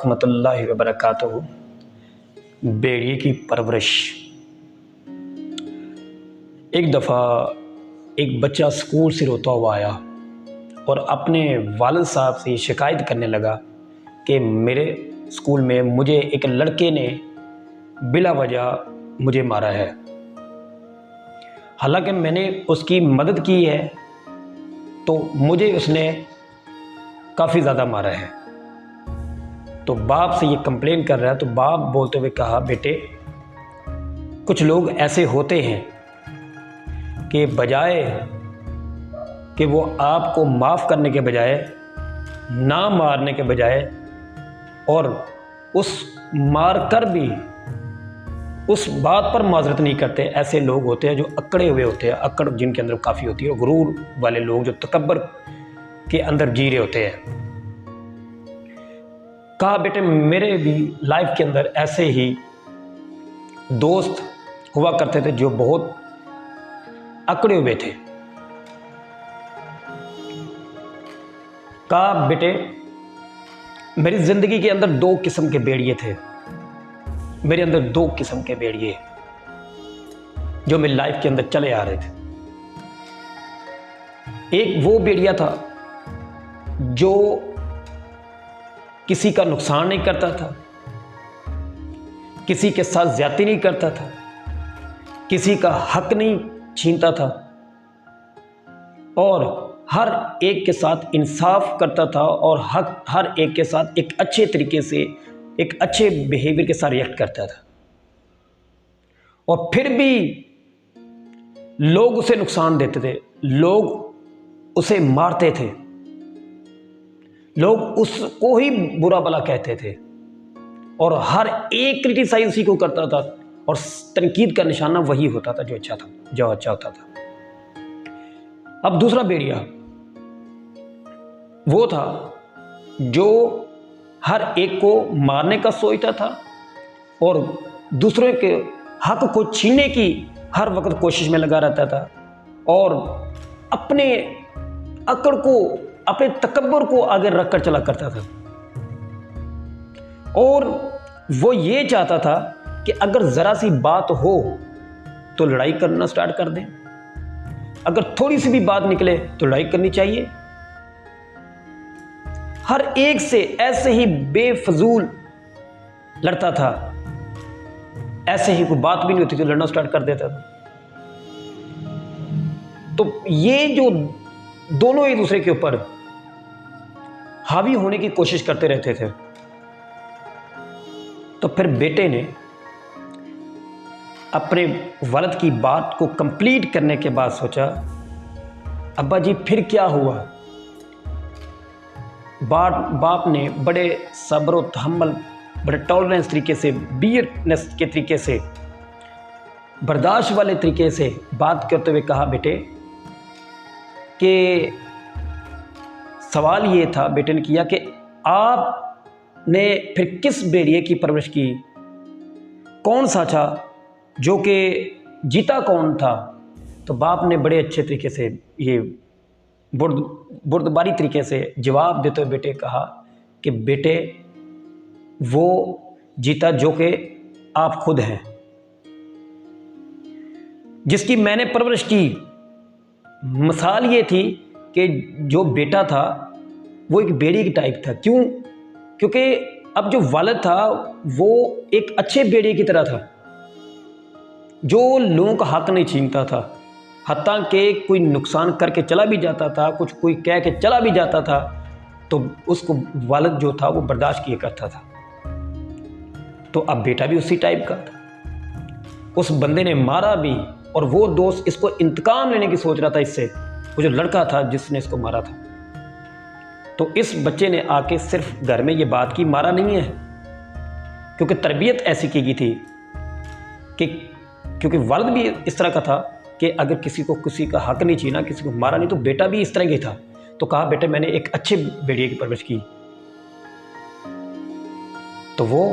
वरहमतुल्लाहि वबरकातुहू। भेड़िए की परवरिश। एक दफ़ा एक बच्चा स्कूल से रोता हुआ आया और अपने वालिद साहब से शिकायत करने लगा कि मेरे स्कूल में मुझे एक लड़के ने बिला वजह मुझे मारा है। हालांकि मैंने उसकी मदद की है तो मुझे उसने काफ़ी ज़्यादा मारा है। तो बाप से ये कंप्लेन कर रहा है तो बाप बोलते हुए कहा, बेटे कुछ लोग ऐसे होते हैं कि बजाय कि वो आपको माफ़ करने के बजाय, ना मारने के बजाय और उस मार कर भी उस बात पर माजरत नहीं करते, ऐसे लोग होते हैं जो अकड़े हुए होते हैं, अकड़ जिनके अंदर काफ़ी होती है, और गुरूर वाले लोग जो तकब्बर के अंदर जी रहे होते हैं। कहा बेटे मेरे भी लाइफ के अंदर ऐसे ही दोस्त हुआ करते थे जो बहुत अकड़े हुए थे। कहा बेटे मेरी ज़िंदगी के अंदर दो किस्म के भेड़िए थे, मेरे अंदर दो किस्म के भेड़िए जो मेरी लाइफ के अंदर चले आ रहे थे। एक वो भेड़िया था जो किसी का नुकसान नहीं करता था, किसी के साथ ज्यादती नहीं करता था, किसी का हक नहीं छीनता था और हर एक के साथ इंसाफ करता था और हर एक के साथ एक अच्छे तरीके से, एक अच्छे बिहेवियर के साथ रिएक्ट करता था। और फिर भी लोग उसे नुकसान देते थे, लोग उसे मारते थे, लोग उसको ही बुरा भला कहते थे और हर एक क्रिटिसाइज उसी को करता था और तनकीद का निशाना वही होता था जो अच्छा होता था। अब दूसरा भेड़िया वो था जो हर एक को मारने का सोचता था और दूसरों के हक को छीनने की हर वक्त कोशिश में लगा रहता था और अपने अकड़ को, अपने तकब्बुर को आगे रखकर चला करता था। और वो ये चाहता था कि अगर ज़रा सी बात हो तो लड़ाई करना स्टार्ट कर दें, अगर थोड़ी सी भी बात निकले तो लड़ाई करनी चाहिए। हर एक से ऐसे ही बेफजूल लड़ता था, ऐसे ही कोई बात भी नहीं होती तो लड़ना स्टार्ट कर देता था। तो ये जो दोनों एक दूसरे के ऊपर हावी होने की कोशिश करते रहते थे, तो फिर बेटे ने अपने वालिद की बात को कंप्लीट करने के बाद सोचा, अब्बा जी फिर क्या हुआ? बाप ने बड़े सब्र और तहम्मुल, बड़े टॉलरेंस तरीके से, बियरनेस के तरीके से, बर्दाश्त वाले तरीके से बात करते हुए कहा, बेटे कि सवाल ये था, बेटे ने किया कि आपने फिर किस भेड़िए की परवरिश की, कौन सा था जो कि जीता कौन था? तो बाप ने बड़े अच्छे तरीके से, ये बुर्दबारी तरीके से जवाब देते हुए बेटे कहा कि बेटे वो जीता जो कि आप खुद हैं, जिसकी मैंने परवरिश की। मिसाल ये थी कि जो बेटा था वो एक भेड़िए की टाइप था। क्यों? क्योंकि अब जो वालिद था वो एक अच्छे भेड़िए की तरह था जो लोगों का हक नहीं छीनता था, हत्ता कि कोई नुकसान करके चला भी जाता था, कुछ कोई कह के चला भी जाता था तो उसको वालिद जो था वो बर्दाश्त किया करता था। तो अब बेटा भी उसी टाइप का था। उस बंदे ने मारा भी और वो दोस्त इसको इंतकाम लेने की सोच रहा था इससे, वो जो लड़का था जिसने इसको मारा था। तो इस बच्चे ने आके सिर्फ घर में ये बात की, मारा नहीं है, क्योंकि तरबियत ऐसी की गई थी कि क्योंकि वालिद भी इस तरह का था कि अगर किसी को किसी का हक नहीं छीना, किसी को मारा नहीं, तो बेटा भी इस तरह ही था। तो कहा बेटे मैंने एक अच्छे भेड़िए की परवरिश की, तो वो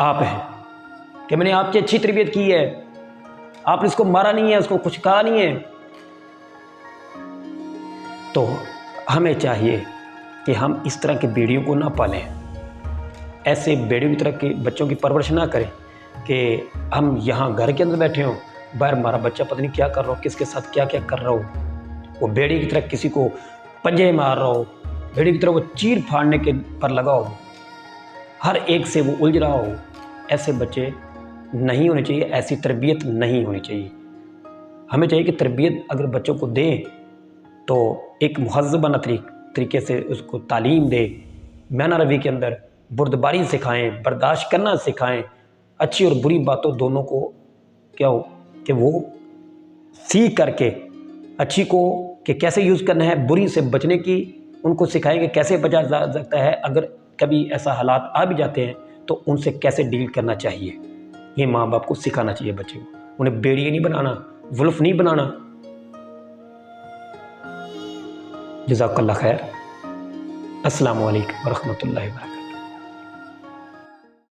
आप हैं कि मैंने आपकी अच्छी तरबियत की है, आपने इसको मारा नहीं है, उसको कुछ कहा नहीं है। तो हमें चाहिए कि हम इस तरह के भेड़ियों को ना पालें, ऐसे बेड़ियों की तरह के बच्चों की परवरिश ना करें कि हम यहाँ घर के अंदर बैठे हों, बाहर हमारा बच्चा पता नहीं क्या कर रहा हो, किसके साथ क्या क्या कर रहा हो, वो बेड़ी की तरह किसी को पंजे मार रहा हो, बेड़ी की तरह वो चीर फाड़ने के पर लगा हो, हर एक से वो उलझ रहा हो। ऐसे बच्चे नहीं होने चाहिए, ऐसी तरबियत नहीं होनी चाहिए। हमें चाहिए कि तरबियत अगर बच्चों को दें तो एक मुहज़्ज़बाना तरीके से उसको तालीम दें, माना रवी के अंदर बुर्दबारी सिखाएं, बर्दाश्त करना सिखाएं, अच्छी और बुरी बातों दोनों को क्या हो कि वो सीख करके अच्छी को कि कैसे यूज़ करना है, बुरी से बचने की उनको सिखाएं कि कैसे बचा जा सकता है, अगर कभी ऐसा हालात आ भी जाते हैं तो उनसे कैसे डील करना चाहिए। ये माँ बाप को सिखाना चाहिए बच्चे को, उन्हें बेड़िए नहीं बनाना, वुल्फ नहीं बनाना। जज़ाकल्लाह खैर। अस्सलामु अलैकुम व रहमतुल्लाहि व बरकातहू।